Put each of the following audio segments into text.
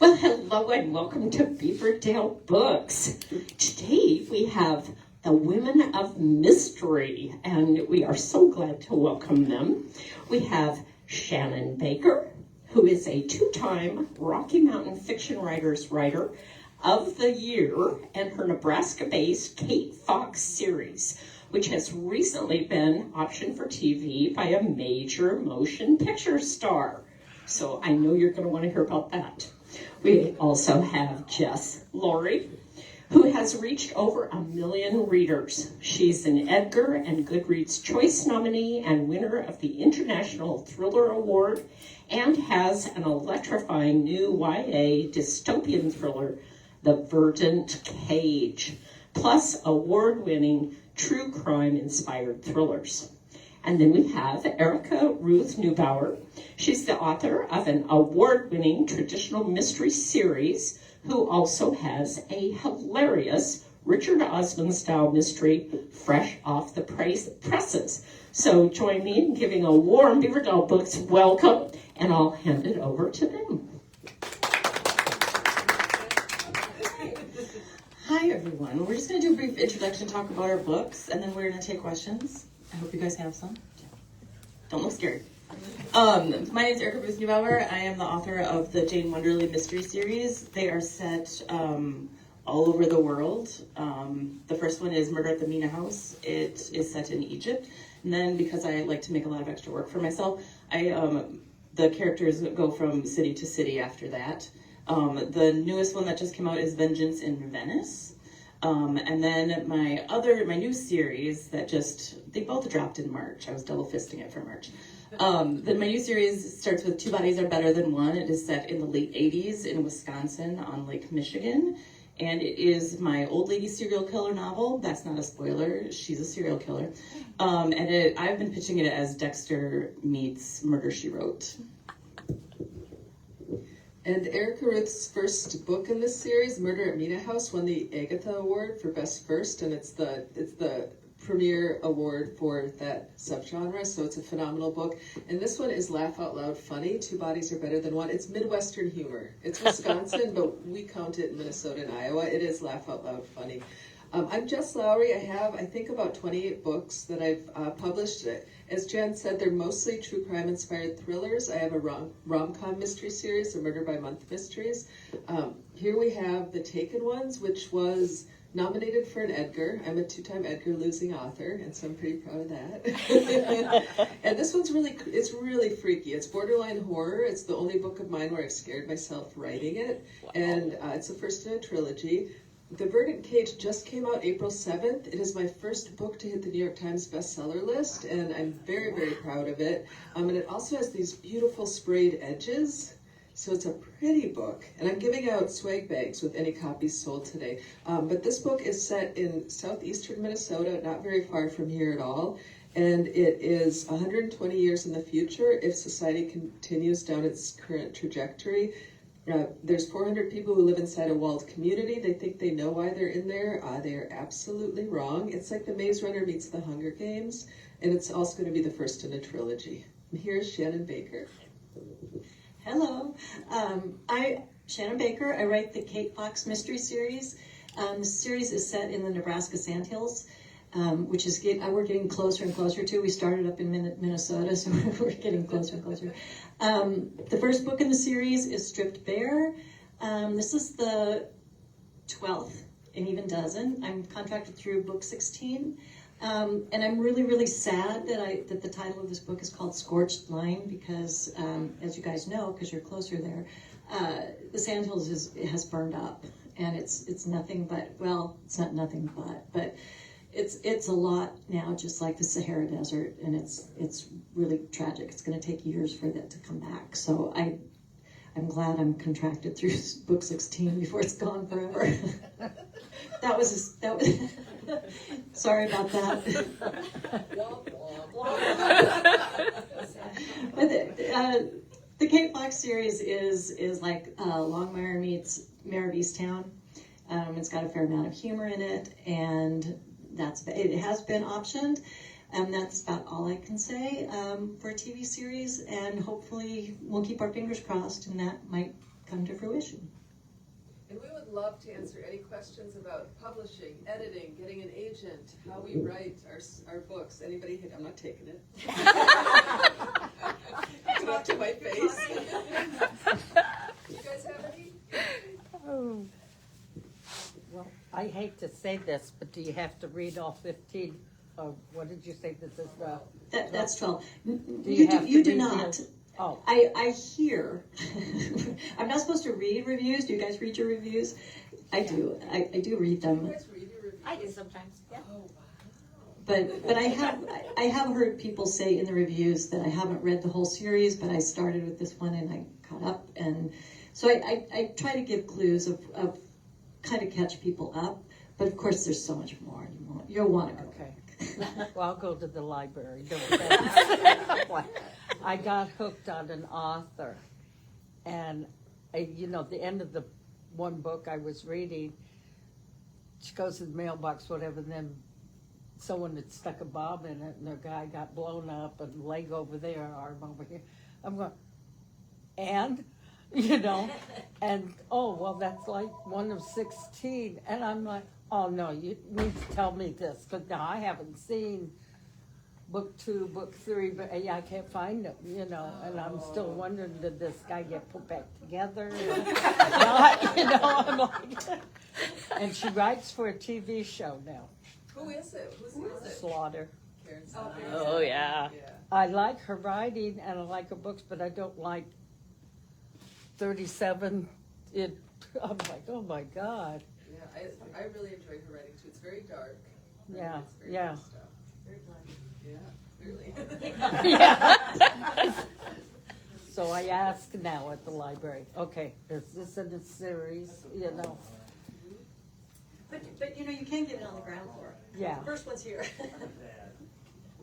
Well, hello and welcome to Beaverdale Books. Today we have the Women of Mystery, and we are so glad to welcome them. We have Shannon Baker, who is a two-time Rocky Mountain Fiction Writers Writer of the Year, and her Nebraska-based Kate Fox series, which has recently been optioned for TV by a major motion picture star. So I know you're going to want to hear about that. We also have Jess Lourey, who has reached over 1 million readers. She's an Edgar and Goodreads Choice nominee and winner of the International Thriller Award, and has an electrifying new YA dystopian thriller, The Verdant Cage, plus award-winning true crime-inspired thrillers. And then we have Ruth Neubauer. She's the author of an award-winning traditional mystery series, who also has a hilarious Richard Osman-style mystery fresh off the presses. So join me in giving a warm Beaverdale Books welcome, and I'll hand it over to them. Hi, everyone. We're just going to do a brief introduction, talk about our books, and then we're going to take questions. I hope you guys have some. Don't look scared. My name is Ruth Neubauer. I am the author of the Jane Wonderly mystery series. They are set all over the world. The first one is Murder at the Mina House. It is set in Egypt. And then, because I like to make a lot of extra work for myself, the characters go from city to city after that. The newest one that just came out is Vengeance in Venice. And then my new series that they both dropped in March. I was double fisting it for March. Then my new series starts with Two Bodies Are Better Than One. It is set in the late 80s in Wisconsin on Lake Michigan. And it is my old lady serial killer novel. That's not a spoiler. She's a serial killer. And I've been pitching it as Dexter meets Murder, She Wrote. And Erica Ruth's first book in this series, Murder at Mina House, won the Agatha Award for Best First, and it's the premier award for that subgenre, so it's a phenomenal book. And this one is laugh out loud funny. Two Bodies Are Better Than One. It's Midwestern humor. It's Wisconsin, but we count it in Minnesota and Iowa. It is laugh out loud funny. I'm Jess Lourey. I have, I think, about 28 books that I've published. As Jen said, they're mostly true crime-inspired thrillers. I have a rom-com mystery series, the Murder by Month mysteries. Here we have The Taken Ones, which was nominated for an Edgar. I'm a two-time Edgar losing author, and so I'm pretty proud of that. And this one's really freaky. It's borderline horror. It's the only book of mine where I've scared myself writing it. Wow. And it's the first in a trilogy. The Verdant Cage just came out April 7th. It is my first book to hit the New York Times bestseller list, and I'm very, very proud of it. And it also has these beautiful sprayed edges, so it's a pretty book. And I'm giving out swag bags with any copies sold today. But this book is set in southeastern Minnesota, not very far from here at all. And it is 120 years in the future if society continues down its current trajectory. There's 400 people who live inside a walled community. They think they know why they're in there. They are absolutely wrong. It's like the Maze Runner meets the Hunger Games, and it's also going to be the first in a trilogy. And here's Shannon Baker. Hello, I'm Shannon Baker. I write the Kate Fox mystery series. The series is set in the Nebraska Sandhills, which is we're getting closer and closer to. We started up in Minnesota, so we're getting closer and closer. The first book in the series is Stripped Bare. This is the 12th and even dozen. I'm contracted through book 16. And I'm really, really sad that the title of this book is called Scorched Line because, as you guys know, because you're closer there, the Sandhills has burned up. And it's nothing but, well, it's not nothing but it's a lot now, just like the Sahara Desert, and it's really tragic. It's going to take years for that to come back. So I'm glad I'm contracted through book 16 before it's gone forever. that was sorry about that. But the Kate Fox series is like Longmire meets Mayor of Easttown. It's got a fair amount of humor in it, and it has been optioned. That's about all I can say for a TV series, and hopefully we'll keep our fingers crossed, and that might come to fruition. And we would love to answer any questions about publishing, editing, getting an agent, how we write our books. Anybody hit? I'm not taking it. Put it up to my face. You guys have any? Oh. Well, I hate to say this, but do you have to read all 15? What did you say this is? That's 12. have You to do read not. the- Oh, I hear. I'm not supposed to read reviews. Do you guys read your reviews? I do. I do read You them. guys read your reviews? I do sometimes. Yeah. Oh, wow. But I have heard people say in the reviews that I haven't read the whole series, but I started with this one and I caught up, and so I try to give clues of kind of catch people up. But of course, there's so much more. You'll want to go. okay. Well, I'll go to the library. I got hooked on an author, and the end of the one book I was reading, she goes to the mailbox, whatever, and then someone had stuck a bomb in it, and the guy got blown up, and leg over there, arm over here. I'm going, and oh, well, that's like one of 16, and I'm like, oh no, you need to tell me this, because now I haven't seen book 2, book 3, but I can't find them, and I'm still wondering, did this guy get put back together? I'm like, and she writes for a TV show now, Who is it? Who is it? Slaughter. Karen Slaughter. Oh, yeah. I like her writing and I like her books, but I don't like 37. I'm like, oh my God. Yeah, I really enjoy her writing too. It's very dark. Yeah, It's very yeah. good stuff. Yeah, clearly. Yeah. So I ask now at the library, okay, is this in a series, But you can get it on the ground floor. Yeah. The first one's here.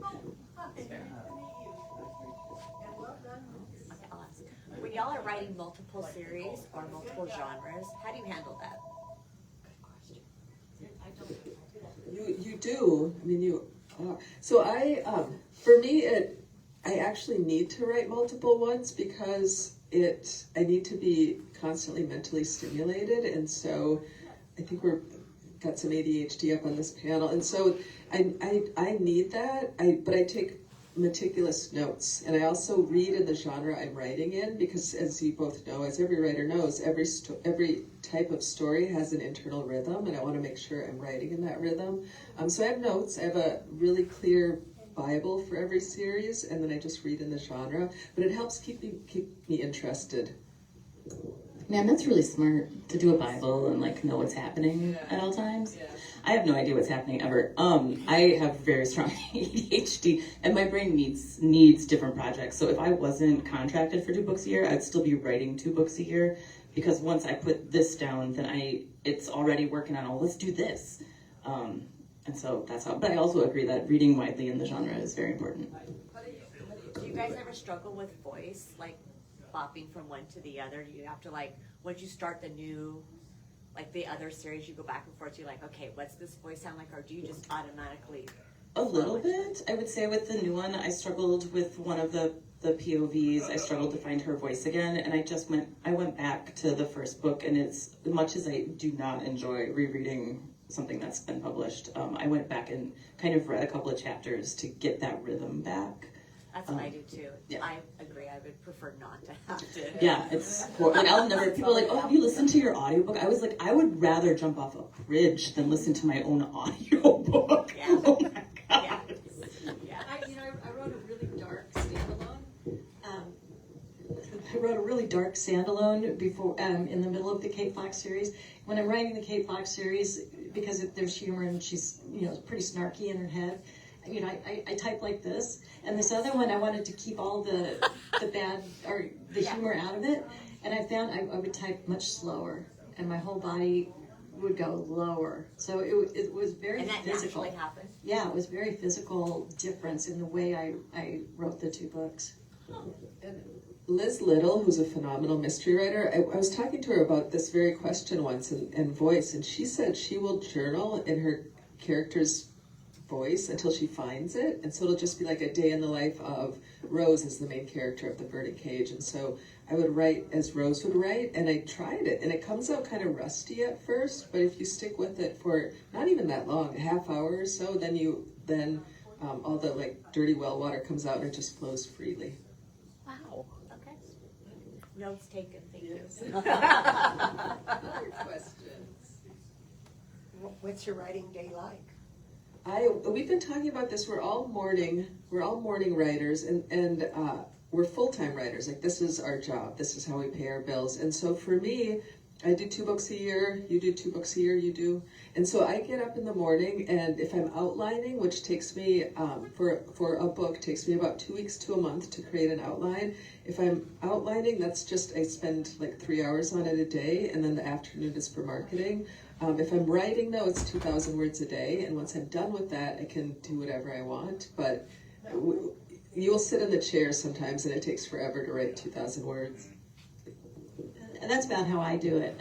I'll ask. When y'all are writing multiple series or multiple genres, how do you handle that? You do. I mean, you. So for me, I actually need to write multiple ones because I need to be constantly mentally stimulated, and so I think we're got some ADHD up on this panel, and so I need that. But I take meticulous notes, and I also read in the genre I'm writing in, because as you both know, as every writer knows, every type of story has an internal rhythm, and I want to make sure I'm writing in that rhythm. So I have notes. I have a really clear Bible for every series, and then I just read in the genre. But it helps keep me interested. Man, that's really smart to do a Bible and know what's happening at all times. Yeah. I have no idea what's happening ever. I have very strong ADHD, and my brain needs different projects. So if I wasn't contracted for 2 books a year, I'd still be writing 2 books a year, because once I put this down, then it's already working on, let's do this. And so that's how. But I also agree that reading widely in the genre is very important. Do you guys ever struggle with voice, like bopping from one to the other? Do you have to once you start the new, the other series, you go back and forth, you're like, okay, what's this voice sound like? Or do you just automatically? A little bit. I would say with the new one, I struggled with one of the POVs. I struggled to find her voice again, and I went back to the first book, and as much as I do not enjoy rereading something that's been published, I went back and kind of read a couple of chapters to get that rhythm back. That's what I do too. Yeah. I agree. I would prefer not to have to. Yeah, it's I'll never. People are like, oh, have you listened to your audiobook? I was like, I would rather jump off a bridge than listen to my own audiobook. Yeah. Oh my god. Yeah. Yeah. I wrote a really dark standalone. I wrote a really dark standalone before, in the middle of the Kate Fox series. When I'm writing the Kate Fox series, because there's humor and she's pretty snarky in her head, I type like this. And this other one, I wanted to keep all the bad or the humor out of it. And I found I would type much slower, and my whole body would go lower. So it was very And that physical. naturally happens. Yeah, it was very physical difference in the way I wrote the 2 books. And Liz Little, who's a phenomenal mystery writer, I was talking to her about this very question once and voice, and she said she will journal in her character's voice until she finds it, and so it'll just be like a day in the life of Rose, as the main character of the Verdant Cage. And so I would write as Rose would write, and I tried it, and it comes out kind of rusty at first, but if you stick with it for not even that long, a half hour or so, then all the like dirty well water comes out and it just flows freely. Wow. Okay. Notes taken. Thank you. Other questions? What's your writing day like? We've been talking about this. We're all morning writers, and we're full-time writers. Like, this is our job. This is how we pay our bills. And so for me, I do 2 books a year. You do 2 books a year. You do. And so I get up in the morning, and if I'm outlining, which takes me for a book takes me about 2 weeks to a month to create an outline. If I'm outlining, that's just I spend like 3 hours on it a day, and then the afternoon is for marketing. If I'm writing, though, it's 2,000 words a day, and once I'm done with that, I can do whatever I want. But you'll sit in the chair sometimes, and it takes forever to write 2,000 words. And that's about how I do it.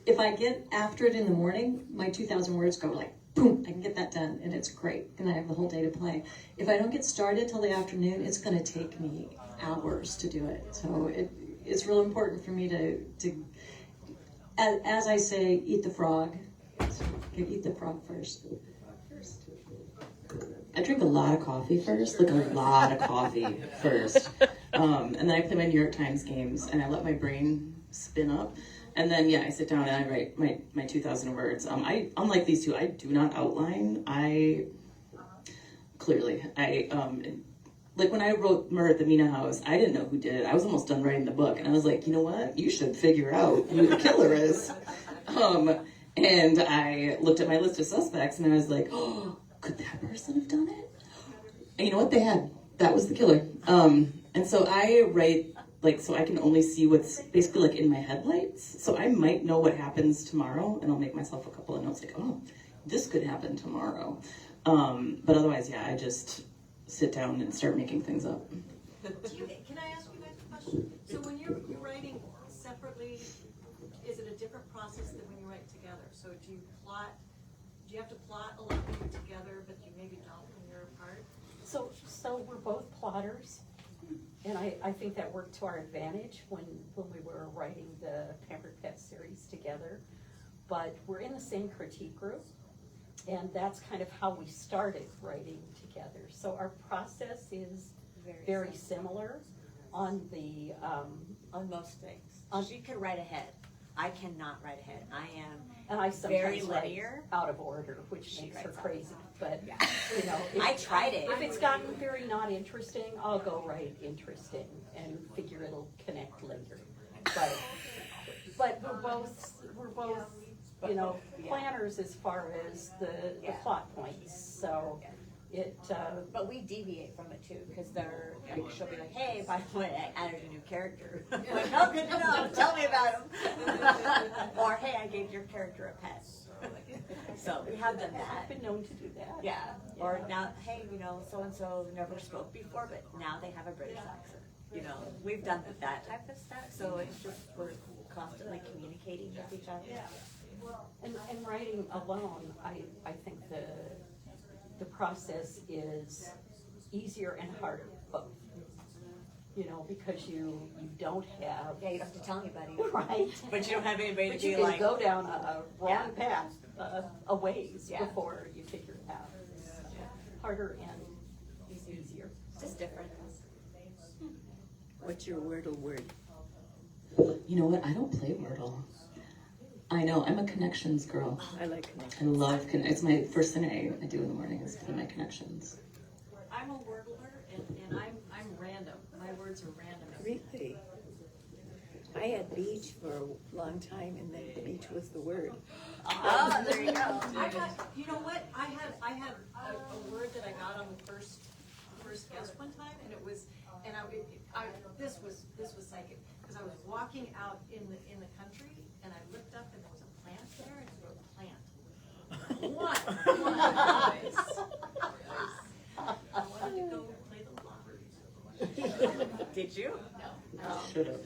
If I get after it in the morning, my 2,000 words go like, boom, I can get that done, and it's great, and I have the whole day to play. If I don't get started till the afternoon, it's going to take me hours to do it. So it's real important for me to as I say, eat the frog. Eat the frog first. I drink a lot of coffee first, like a lot of coffee first. And then I play my New York Times games and I let my brain spin up. And then, I sit down and I write my 2,000 words. Unlike these two, I do not outline. Like when I wrote Murder at the Mina House, I didn't know who did it. I was almost done writing the book. And I was like, you know what? You should figure out who the killer is. And I looked at my list of suspects and I was like, oh, could that person have done it? And you know what? They had. That was the killer. And so I write, so I can only see what's basically in my headlights. So I might know what happens tomorrow and I'll make myself a couple of notes like, oh, this could happen tomorrow. But otherwise, I just sit down and start making things up. Can I ask you guys a question? So when you're writing separately, is it a different process than when you write together? So do you have to plot a lot when you're together, but you maybe don't when you're apart? So we're both plotters, and I think that worked to our advantage when we were writing the Pampered Pet series together. But we're in the same critique group, and that's kind of how we started writing together. So our process is very similar on the on most things. She can write ahead. I cannot write ahead. and I very sometimes write linear. out of order, which makes her crazy. But I tried it. If it's gotten very not interesting, I'll go write interesting and figure it'll connect later. But we're both planners as far as the plot points. So but we deviate from it too, because she'll be like, hey, by the way, I added a new character. I'm like, oh, good to know, tell me about him. Or, hey, I gave your character a pet. So we have done that. I've been known to do that. Yeah. Or now, hey, so-and-so never spoke before, but now they have a British accent. We've done that type of stuff. So it's just, we're constantly communicating with each other. And writing alone, I think the process is easier and harder both. Because you don't have. Yeah, you don't have to tell anybody. Right. But you don't have anybody But to you be can like. go down a wrong path a ways before you figure it out. Harder and easier. Just different. What's your Wordle word? You know what? I don't play Wordle. I know. I'm a connections girl. I like connections. I love it's my first thing I do in the morning is play my connections. I'm a wordler, and I'm random. My words are random. Really? I had beach for a long time, and then beach was the word. Oh, there you go. You know what? I had a word that I got on the first guest one time, and it was, and this was psychic, because I was walking out in the country, and I looked up and there was a plant there, and I wrote plant. One. I wanted to go play the lottery. Did you? No. Should have.